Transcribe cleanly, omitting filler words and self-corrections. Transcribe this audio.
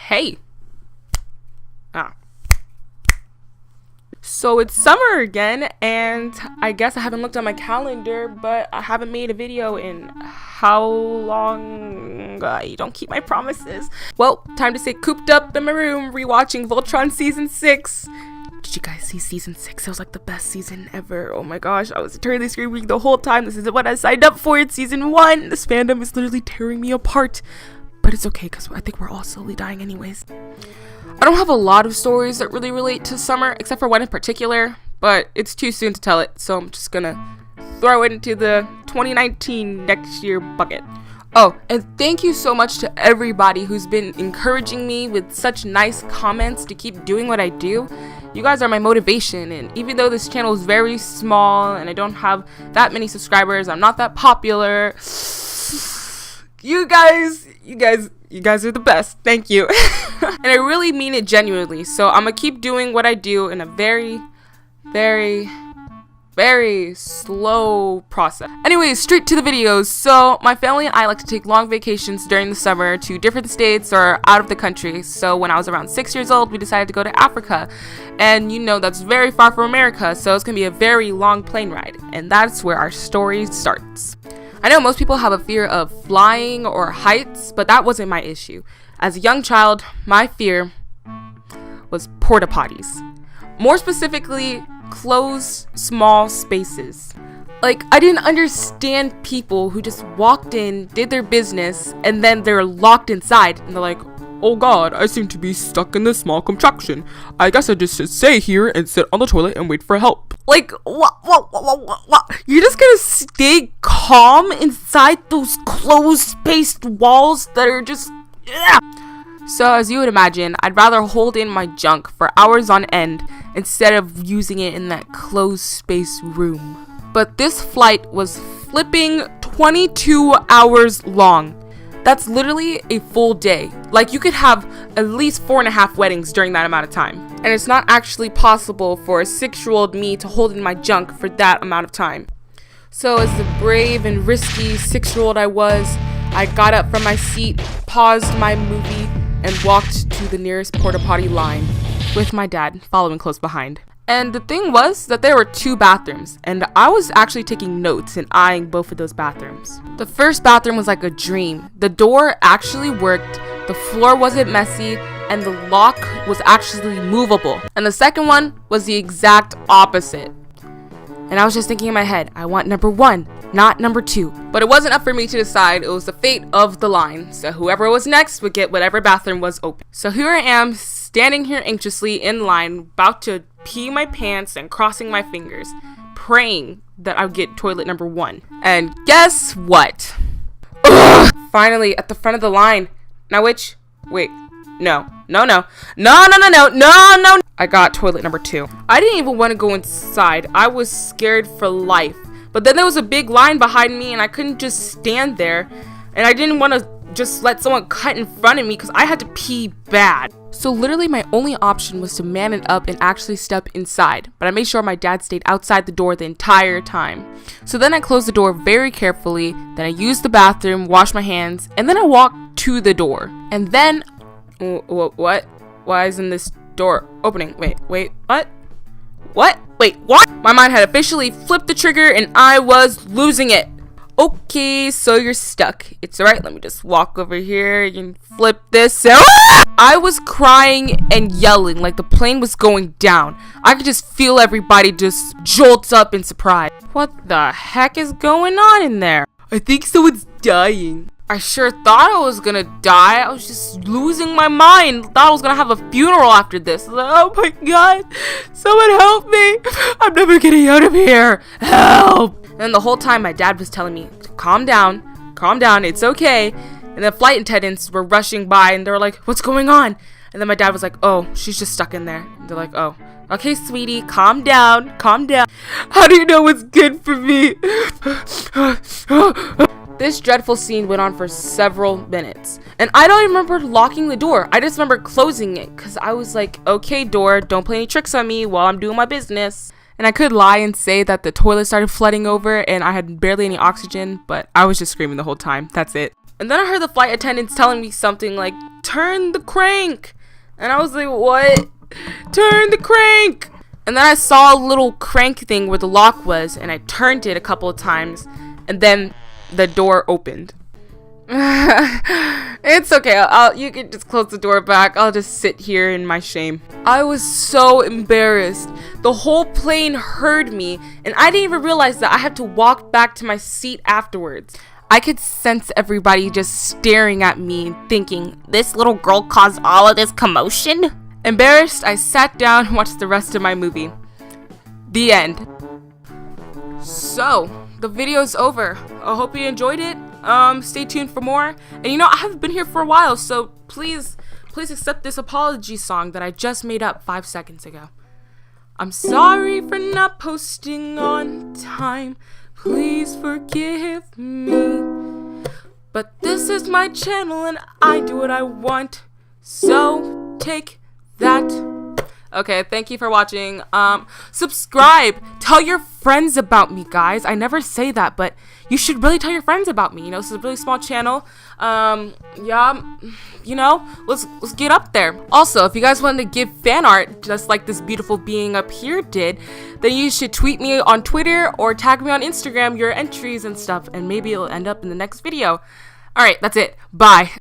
Hey. So it's summer again, and I guess I haven't looked at my calendar, but I haven't made a video in how long? You don't keep my promises. Well, time to stay cooped up in my room rewatching Voltron season 6. Did you guys see season 6? It was like the best season ever. Oh my gosh, I was eternally screaming the whole time. This isn't what I signed up for. It's season 1. This fandom is literally tearing me apart. But it's okay, because I think we're all slowly dying anyways. I don't have a lot of stories that really relate to summer, except for one in particular, but it's too soon to tell it, so I'm just gonna throw it into the 2019 next year bucket. Oh, and thank you so much to everybody who's been encouraging me with such nice comments to keep doing what I do. You guys are my motivation, and even though this channel is very small and I don't have that many subscribers, I'm not that popular, you guys are the best. Thank you. And I really mean it genuinely. So I'm gonna keep doing what I do in a very, very, very slow process. Anyways, straight to the videos. So my family and I like to take long vacations during the summer to different states or out of the country. So when I was around 6 years old, we decided to go to Africa. And you know, that's very far from America. So it's gonna be a very long plane ride. And that's where our story starts. I know most people have a fear of flying or heights, but that wasn't my issue. As a young child, my fear was porta potties. More specifically, closed, small spaces. Like, I didn't understand people who just walked in, did their business, and then they're locked inside, and they're like, "Oh god, I seem to be stuck in this small contraption. I guess I just should stay here and sit on the toilet and wait for help." Like, what? You're just gonna stay calm inside those closed-spaced walls that are just... Yeah. So, as you would imagine, I'd rather hold in my junk for hours on end instead of using it in that closed-spaced room. But this flight was flipping 22 hours long. That's literally a full day. Like, you could have at least 4.5 weddings during that amount of time. And it's not actually possible for a 6-year-old me to hold in my junk for that amount of time. So as the brave and risky 6-year-old I was, I got up from my seat, paused my movie, and walked to the nearest porta-potty line, with my dad following close behind. And the thing was that there were 2 bathrooms, and I was actually taking notes and eyeing both of those bathrooms. The first bathroom was like a dream. The door actually worked, the floor wasn't messy, and the lock was actually movable. And the second one was the exact opposite. And I was just thinking in my head, I want number 1, not number 2. But it wasn't up for me to decide, it was the fate of the line. So whoever was next would get whatever bathroom was open. So here I am, standing here anxiously in line, about to pee my pants and crossing my fingers, praying that I would get toilet number 1. And guess what? Ugh! Finally, at the front of the line. Now which? Wait. No. I got toilet number 2. I didn't even want to go inside. I was scared for life. But then there was a big line behind me and I couldn't just stand there. And I didn't want to just let someone cut in front of me because I had to pee bad. So literally my only option was to man it up and actually step inside. But I made sure my dad stayed outside the door the entire time. So then I closed the door very carefully. Then I used the bathroom, washed my hands, and then I walked to the door. And then... What? Why isn't this door opening? Wait, what? Wait, what? My mind had officially flipped the trigger and I was losing it. Okay, so you're stuck. It's alright, let me just walk over here and flip this out. I was crying and yelling like the plane was going down. I could just feel everybody just jolt up in surprise. What the heck is going on in there? I think someone's dying. I sure thought I was gonna die. I was just losing my mind. Thought I was gonna have a funeral after this. Like, oh my god, someone help me. I'm never getting out of here. Help. And the whole time my dad was telling me, calm down, it's okay. And the flight attendants were rushing by and they were like, what's going on? And then my dad was like, oh, she's just stuck in there. And they're like, oh, okay, sweetie, calm down. How do you know what's good for me? This dreadful scene went on for several minutes. And I don't remember locking the door. I just remember closing it because I was like, okay, door, don't play any tricks on me while I'm doing my business. And I could lie and say that the toilet started flooding over and I had barely any oxygen, but I was just screaming the whole time. That's it. And then I heard the flight attendants telling me something like, turn the crank. And I was like, what? Turn the crank. And then I saw a little crank thing where the lock was, and I turned it a couple of times, and then the door opened. It's okay. You can just close the door back. I'll just sit here in my shame. I was so embarrassed. The whole plane heard me, and I didn't even realize that I had to walk back to my seat afterwards. I could sense everybody just staring at me and thinking, this little girl caused all of this commotion? Embarrassed, I sat down and watched the rest of my movie. The end. So, the video's over. I hope you enjoyed it. Stay tuned for more. And you know, I haven't been here for a while, so please accept this apology song that I just made up 5 seconds ago. I'm sorry for not posting on time. Please forgive me. But this is my channel and I do what I want. So take that. Okay, thank you for watching. Subscribe. Tell your friends about me, guys. I never say that, but you should really tell your friends about me. You know, this is a really small channel. Yeah, you know, let's get up there. Also, if you guys want to give fan art just like this beautiful being up here did, then you should tweet me on Twitter or tag me on Instagram your entries and stuff, and maybe it'll end up in the next video. All right, that's it. Bye.